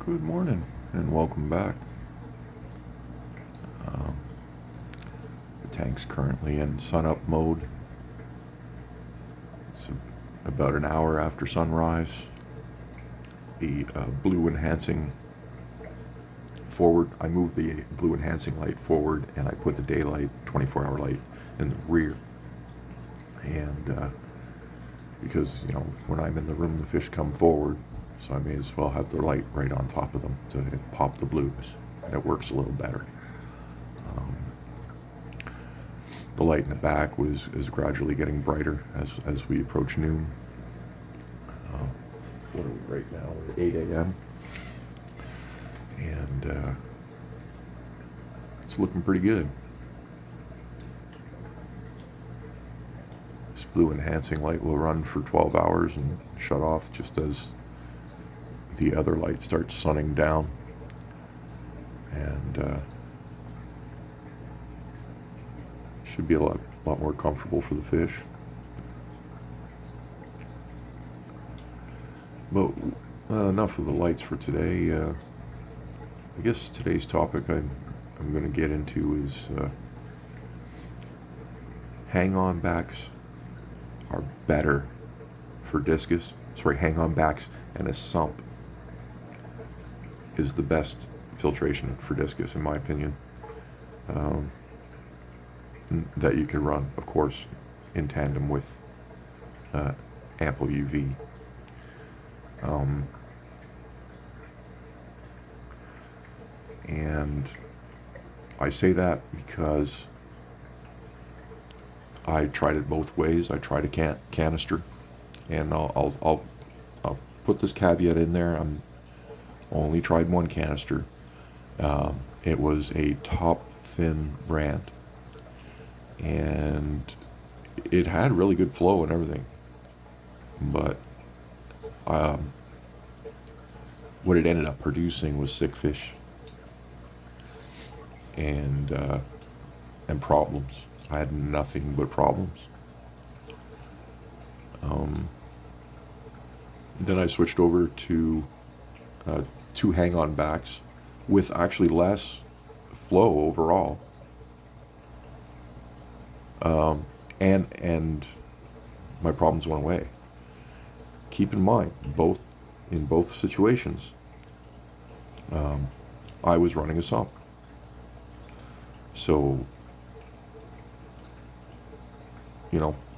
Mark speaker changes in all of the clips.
Speaker 1: Good morning and welcome back. Um, the tank's currently in sun up mode. It's about an hour after sunrise. The blue enhancing forward, I moved the blue enhancing light forward and I put the daylight 24-hour light in the rear. And because, when I'm in the room, the fish come forward, so I may as well have the light right on top of them to pop the blues, and it works a little better. Um, the light in the back is gradually getting brighter as we approach noon. What are we right now? We're at 8 a.m. And it's looking pretty good. This blue enhancing light will run for 12 hours and shut off just as the other light starts sunning down. And should be a lot more comfortable for the fish. But enough of the lights for today. I guess today's topic I'm going to get into is hang-on backs are better for discus. Sorry, hang-on backs and a sump is the best filtration for discus, in my opinion, that you can run, of course, in tandem with ample UV. And I say that because I tried it both ways. I tried a canister, and I'll put this caveat in there. I'm only tried one canister. It was a top fin brand, and it had really good flow and everything, but what it ended up producing was sick fish and problems. I had nothing but problems. Then I switched over to two hang-on backs with actually less flow overall, and my problems went away. Keep in mind, in both situations, I was running a sump. So,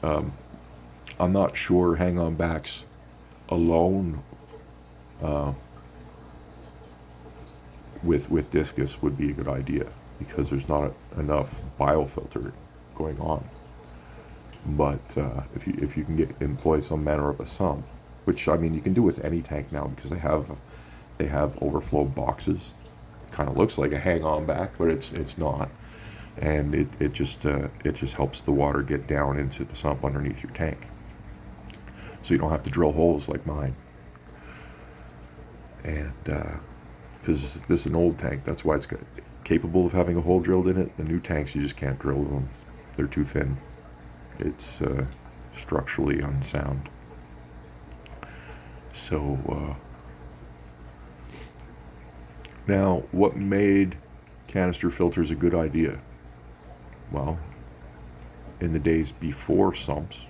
Speaker 1: I'm not sure hang-on backs alone with discus would be a good idea, because there's not enough biofilter going on. But if you can employ some manner of a sump, which I mean you can do with any tank now, because they have overflow boxes. It kind of looks like a hang-on back, but it's not, and it just helps the water get down into the sump underneath your tank, so you don't have to drill holes like mine. And because this is an old tank, that's why it's capable of having a hole drilled in it. The new tanks, you just can't drill them; they're too thin. It's structurally unsound. So now, what made canister filters a good idea? Well, in the days before sumps,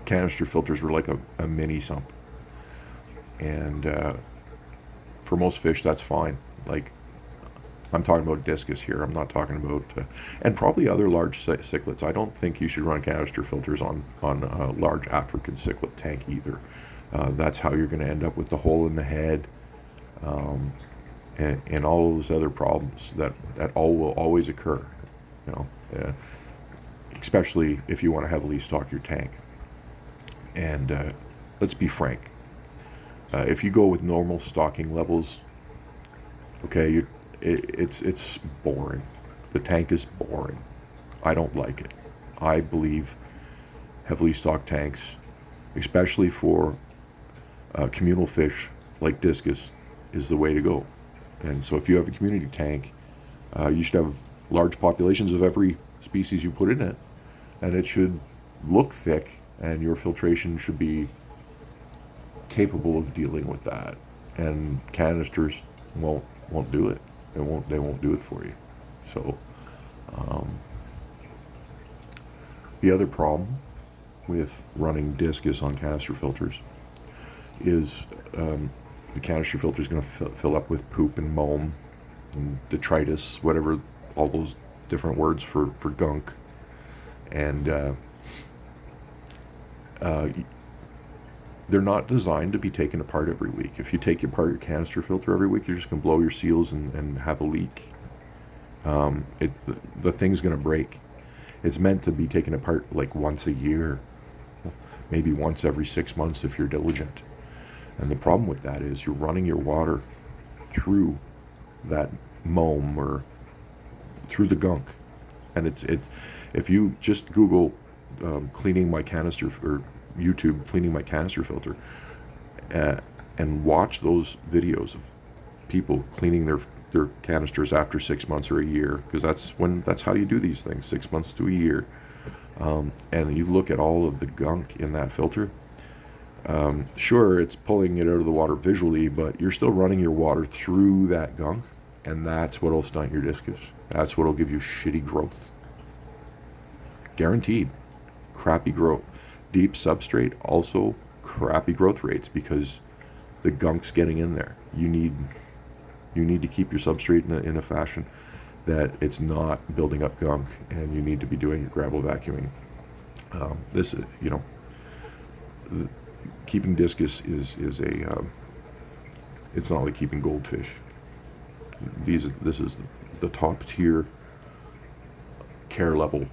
Speaker 1: canister filters were like a mini sump. And for most fish, that's fine. Like, I'm talking about discus here. I'm not talking about, and probably other large cichlids. I don't think you should run canister filters on a large African cichlid tank either. That's how you're going to end up with the hole in the head, and all those other problems that all will always occur. Especially if you want to heavily stock your tank. And let's be frank. If you go with normal stocking levels, okay, it's boring. The tank is boring. I don't like it. I believe heavily stocked tanks, especially for communal fish like discus, is the way to go. And so if you have a community tank, you should have large populations of every species you put in it, and it should look thick, and your filtration should be capable of dealing with that. and canisters won't do it. They won't do it for you. So the other problem with running Discus on canister filters is the canister filter is going to fill up with poop and moam and detritus, whatever, all those different words for gunk. And they're not designed to be taken apart every week. If you take apart your canister filter every week, you're just going to blow your seals and have a leak. The thing's going to break. It's meant to be taken apart like once a year, maybe once every 6 months if you're diligent. And the problem with that is you're running your water through that moam or through the gunk. And if you just Google cleaning my canister, or YouTube cleaning my canister filter, and watch those videos of people cleaning their canisters after 6 months or a year, because that's how you do these things, 6 months to a year. And you look at all of the gunk in that filter. Sure, it's pulling it out of the water visually, but you're still running your water through that gunk, and that's what'll stunt your Discus. That's what'll give you shitty growth. Guaranteed. Crappy growth. Deep substrate, also crappy growth rates, because the gunk's getting in there. You need to keep your substrate in a fashion that it's not building up gunk, and you need to be doing your gravel vacuuming. This is, keeping Discus is it's not like keeping goldfish. This is the top tier care level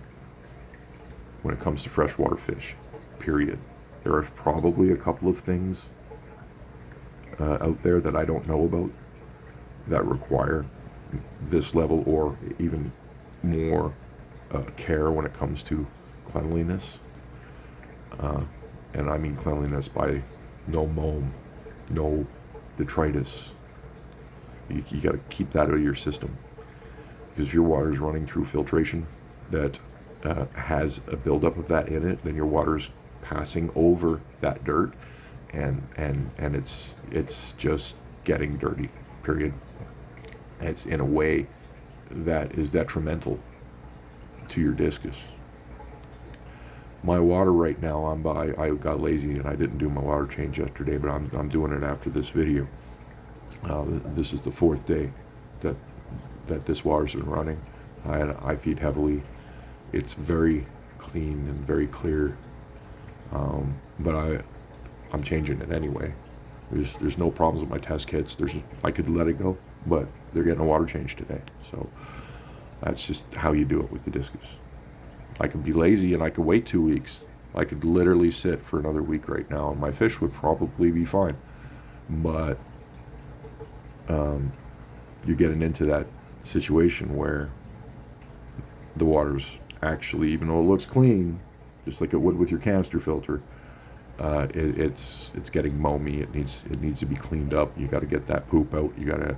Speaker 1: when it comes to freshwater fish, period. There are probably a couple of things out there that I don't know about that require this level or even more care when it comes to cleanliness. And I mean cleanliness by no moam, no detritus. You got to keep that out of your system, because if your water is running through filtration that has a buildup of that in it, then your water's passing over that dirt, and it's just getting dirty, period. And it's in a way that is detrimental to your Discus. My water right now, I got lazy and I didn't do my water change yesterday, but I'm doing it after this video. This is the 4th day that this water's been running. I feed heavily. It's very clean and very clear, but I'm changing it anyway. There's no problems with my test kits. I could let it go, but they're getting a water change today. So that's just how you do it with the Discus. I could be lazy and I could wait 2 weeks. I could literally sit for another week right now and my fish would probably be fine. But you're getting into that situation where the water's actually, even though it looks clean, just like it would with your canister filter, it's getting moamy. It needs to be cleaned up. You got to get that poop out. You got to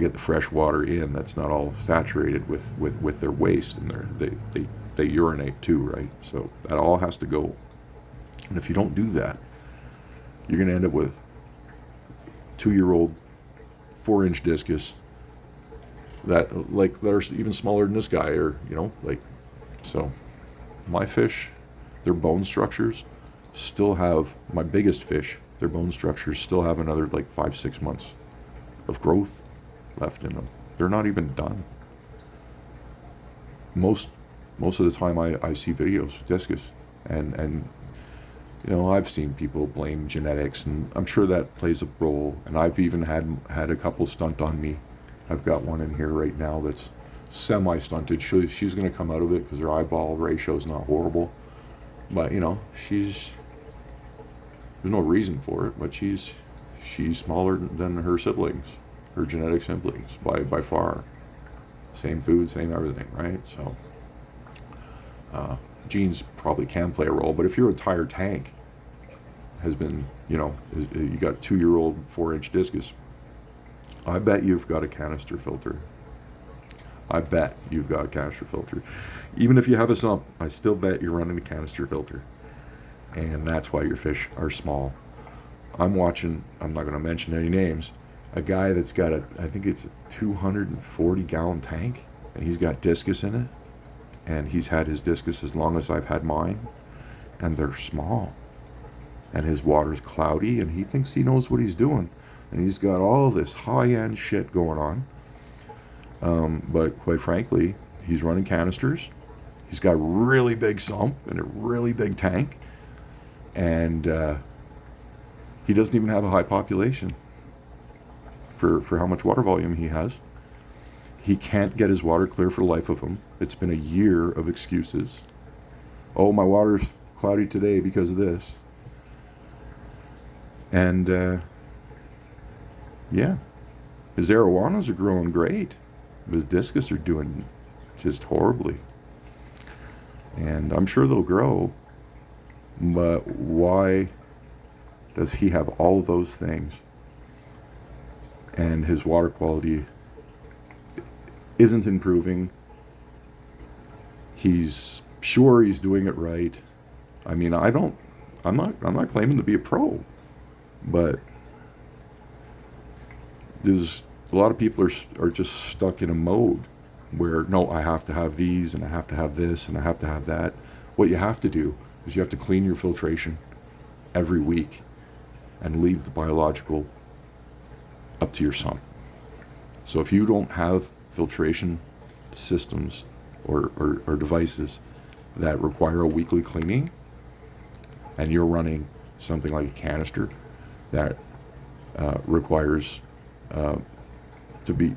Speaker 1: get the fresh water in that's not all saturated with their waste, and they urinate too, right? So that all has to go. And if you don't do that, you're going to end up with 2-year-old 4-inch Discus that are even smaller than this guy, or so my fish, their bone structures still have, my biggest fish, their bone structures still have another 5-6 months of growth left in them. They're not even done. Most of the time I see videos with Discus, and I've seen people blame genetics, and I'm sure that plays a role, and I've even had a couple stunt on me. I've got one in here right now that's semi-stunted. She's going to come out of it because her eyeball ratio is not horrible, but there's no reason for it, but she's smaller than her siblings, her genetic siblings, by far. Same food, same everything, right? So genes probably can play a role, but if your entire tank has been, you got 2-year-old 4-inch Discus, I bet you've got a canister filter. I bet you've got a canister filter. Even if you have a sump, I still bet you're running a canister filter. And that's why your fish are small. I'm watching, I'm not going to mention any names, a guy that's got I think it's a 240 gallon tank, and he's got Discus in it, and he's had his Discus as long as I've had mine, and they're small, and his water's cloudy, and he thinks he knows what he's doing, and he's got all this high-end shit going on. But quite frankly, he's running canisters. He's got a really big sump and a really big tank, and he doesn't even have a high population for how much water volume he has. He can't get his water clear for the life of him. It's been a year of excuses. Oh, my water's cloudy today because of this. And yeah, his arowanas are growing great. His Discus are doing just horribly. And I'm sure they'll grow, but why does he have all of those things and his water quality isn't improving? He's sure he's doing it right. I mean, I'm not claiming to be a pro, but there's a lot of people are just stuck in a mode where, no, I have to have these, and I have to have this, and I have to have that. What you have to do is you have to clean your filtration every week and leave the biological up to your sump. So if you don't have filtration systems or devices that require a weekly cleaning, and you're running something like a canister that requires to be,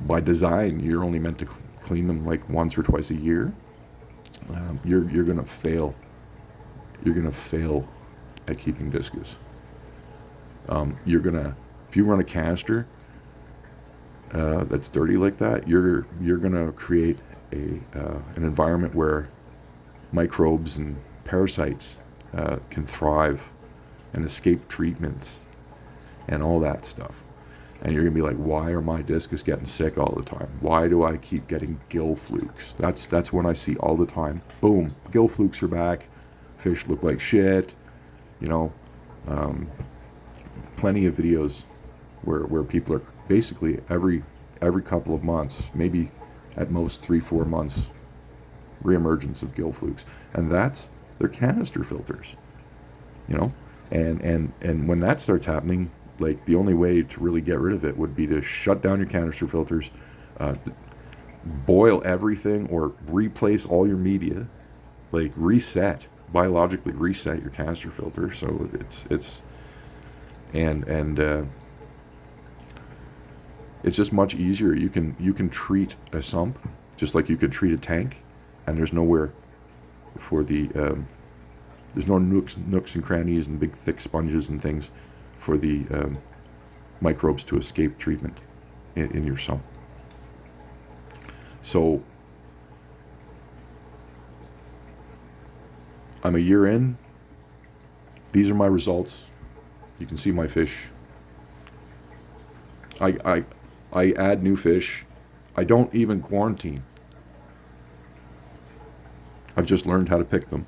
Speaker 1: by design, you're only meant to clean them like once or twice a year, you're gonna fail. You're gonna fail at keeping Discus. If you run a canister that's dirty like that, you're gonna create an environment where microbes and parasites can thrive and escape treatments and all that stuff. And you're gonna be like, why are my Discus getting sick all the time? Why do I keep getting gill flukes? That's when I see all the time. Boom, gill flukes are back. Fish look like shit. Plenty of videos where people are basically every couple of months, maybe at most 3-4 months, reemergence of gill flukes, and that's their canister filters. And when that starts happening, like, the only way to really get rid of it would be to shut down your canister filters, boil everything, or replace all your media, like biologically reset your canister filter. So it's just much easier. You can treat a sump just like you could treat a tank, and there's nowhere for there's no nooks and crannies and big thick sponges and things for the microbes to escape treatment in your sump. So I'm a year in. These are my results. You can see my fish. I add new fish. I don't even quarantine. I've just learned how to pick them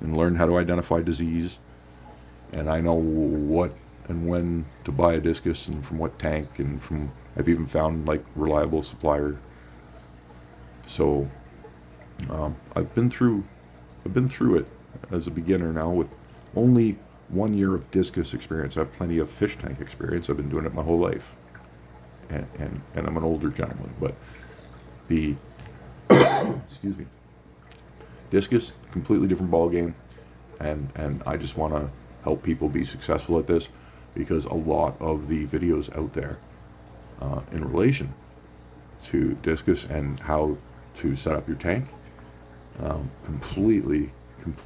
Speaker 1: and learned how to identify disease, and I know what and when to buy a Discus and from what tank, and I've even found like reliable supplier. So I've been through it as a beginner now with only 1 year of Discus experience. I have plenty of fish tank experience. I've been doing it my whole life, and I'm an older gentleman. But the excuse me, Discus, completely different ball game, and I just want to help people be successful at this, because a lot of the videos out there in relation to Discus and how to set up your tank completely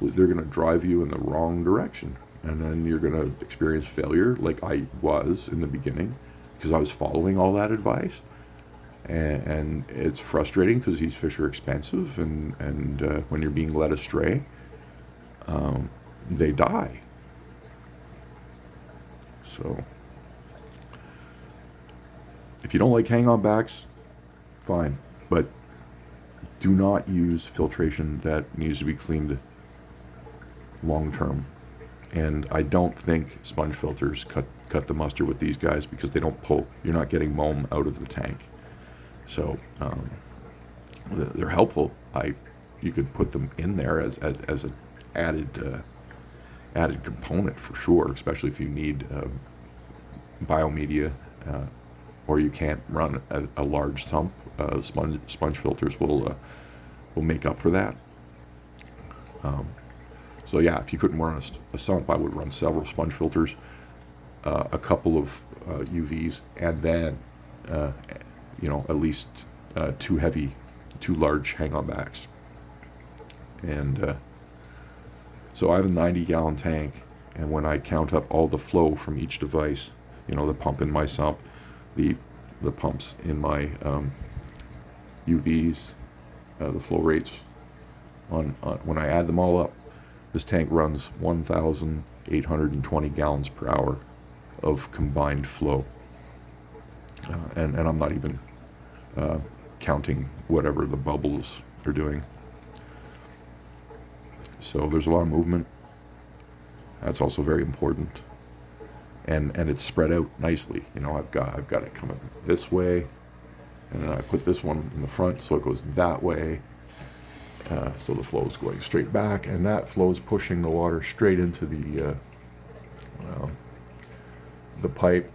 Speaker 1: they're going to drive you in the wrong direction, and then you're going to experience failure like I was in the beginning, because I was following all that advice, and it's frustrating because these fish are expensive, and when you're being led astray, they die. So if you don't like hang-on backs, fine, but do not use filtration that needs to be cleaned long term. And I don't think sponge filters cut the mustard with these guys, because they don't pull. You're not getting moam out of the tank. So they're helpful. You could put them in there as an added component for sure, especially if you need biomedia, or you can't run a large sump. Sponge filters will make up for that. So yeah, if you couldn't run a sump, I would run several sponge filters, a couple of UVs, and then at least two large hang-on backs. And so I have a 90-gallon tank, and when I count up all the flow from each device, the pump in my sump, the pumps in my UVs, the flow rates, on when I add them all up, this tank runs 1,820 gallons per hour of combined flow. And I'm not even counting whatever the bubbles are doing. So there's a lot of movement. That's also very important. And it's spread out nicely. I've got it coming this way, and then I put this one in the front so it goes that way. So the flow is going straight back, and that flow is pushing the water straight into the pipe.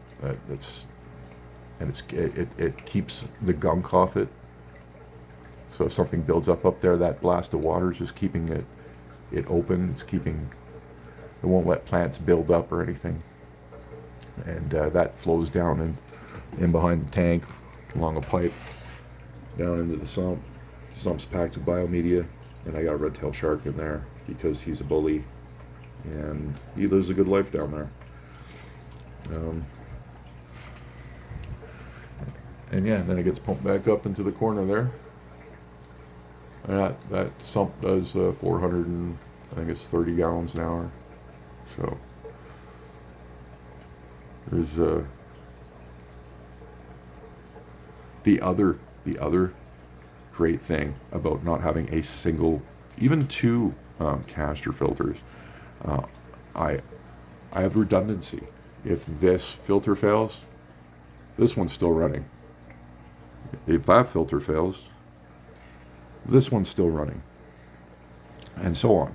Speaker 1: It keeps the gunk off it. So if something builds up there, that blast of water is just keeping it open. It won't let plants build up or anything. And that flows down in behind the tank, along a pipe, down into the sump. The sump's packed with biomedia, and I got a red-tailed shark in there because he's a bully, and he lives a good life down there. And yeah, then it gets pumped back up into the corner there. And that sump does 430 gallons an hour. So there's the other great thing about not having a single, even two canister filters. I have redundancy. If this filter fails, this one's still running. If that filter fails, this one's still running, and so on.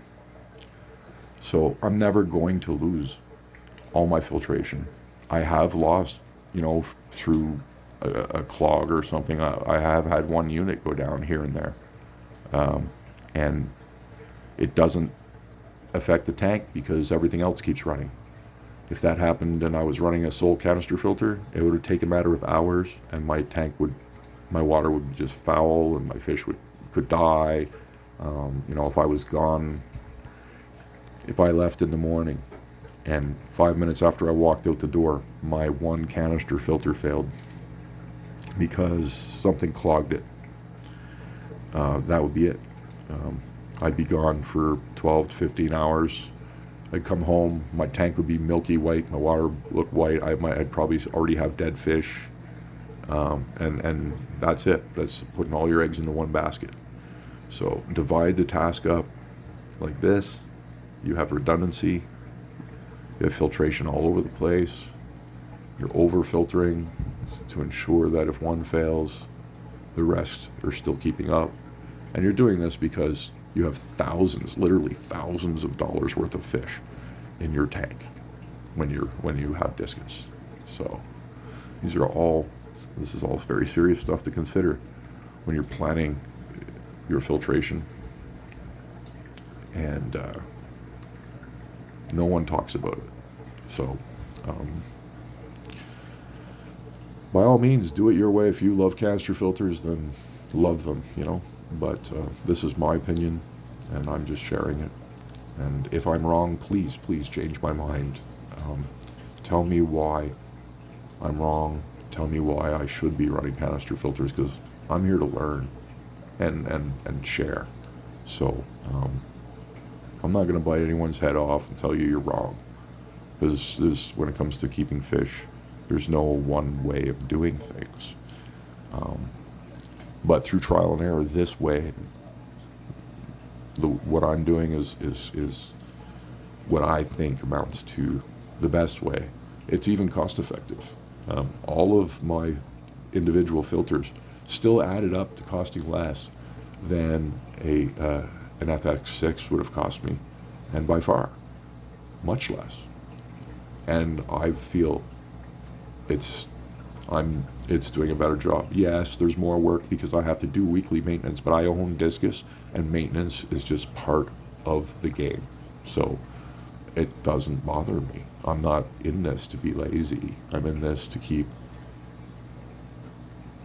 Speaker 1: So I'm never going to lose all my filtration. I have lost, through a clog or something. I have had one unit go down here and there, and it doesn't affect the tank because everything else keeps running. If that happened and I was running a sole canister filter, it would have taken a matter of hours, and my water would be just foul, and my fish could die. If I was gone, if I left in the morning, and 5 minutes after I walked out the door, my one canister filter failed because something clogged it, that would be it. I'd be gone for 12 to 15 hours. I'd come home, my tank would be milky white, my water would look white, I'd probably already have dead fish, and that's it. That's putting all your eggs into one basket. So divide the task up like this. You have redundancy. You have filtration all over the place. You're over filtering to ensure that if one fails, the rest are still keeping up. And you're doing this because you have literally thousands of dollars worth of fish in your tank when you have discus. So this is all very serious stuff to consider when you're planning your filtration. And no one talks about it. So by all means, do it your way. If you love canister filters, then love them, But this is my opinion, and I'm just sharing it. And if I'm wrong, please change my mind. Tell me why I'm wrong. Tell me why I should be running canister filters, because I'm here to learn and share. So I'm not going to bite anyone's head off and tell you you're wrong, because when it comes to keeping fish, there's no one way of doing things. But through trial and error, this way, what I'm doing is what I think amounts to the best way. It's even cost effective. All of my individual filters still added up to costing less than an FX6 would have cost me, and by far much less. And I feel it's doing a better job. Yes, there's more work because I have to do weekly maintenance, but I own Discus, and maintenance is just part of the game. So it doesn't bother me. I'm not in this to be lazy. I'm in this to keep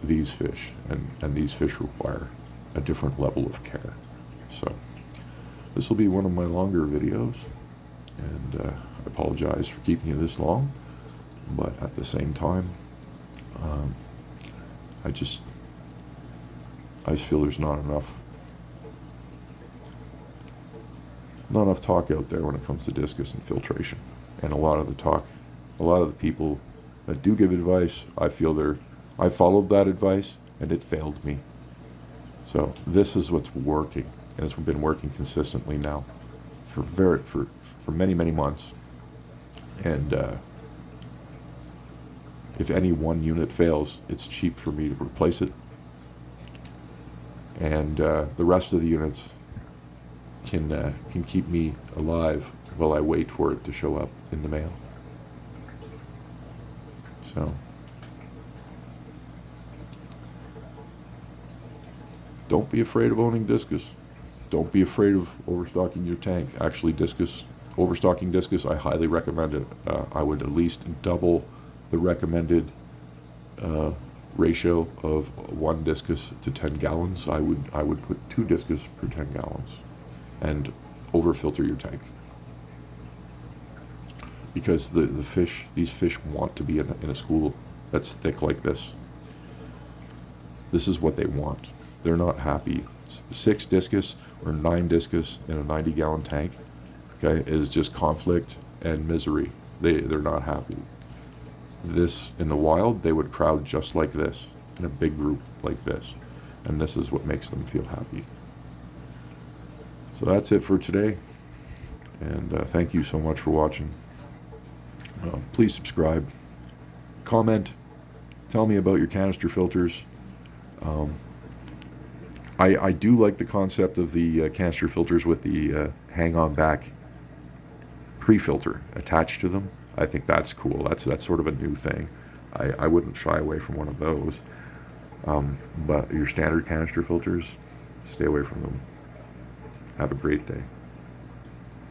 Speaker 1: these fish, and these fish require a different level of care. So this will be one of my longer videos, and I apologize for keeping you this long, but at the same time, I just feel there's not enough talk out there when it comes to discus and filtration. And a lot of the people that do give advice, I feel I followed that advice and it failed me. So this is what's working, and it's been working consistently now for many months. And if any one unit fails, it's cheap for me to replace it, and the rest of the units can keep me alive while I wait for it to show up in the mail. So don't be afraid of owning discus. Don't be afraid of overstocking your tank. Actually, overstocking discus, I highly recommend it. I would at least double the recommended ratio of 1 discus to 10 gallons. I would put 2 discus per 10 gallons and overfilter your tank, because these fish want to be in a school that's thick like this. This is what they want. They're not happy. 6 discus or 9 discus in a 90-gallon tank, okay, is just conflict and misery. They're not happy. This, in the wild, they would crowd just like this, in a big group like this, and this is what makes them feel happy. So that's it for today, and thank you so much for watching. Please subscribe, comment, tell me about your canister filters. I do like the concept of the canister filters with the hang-on back pre-filter attached to them. I think that's cool. That's sort of a new thing. I wouldn't shy away from one of those. But your standard canister filters, stay away from them. Have a great day.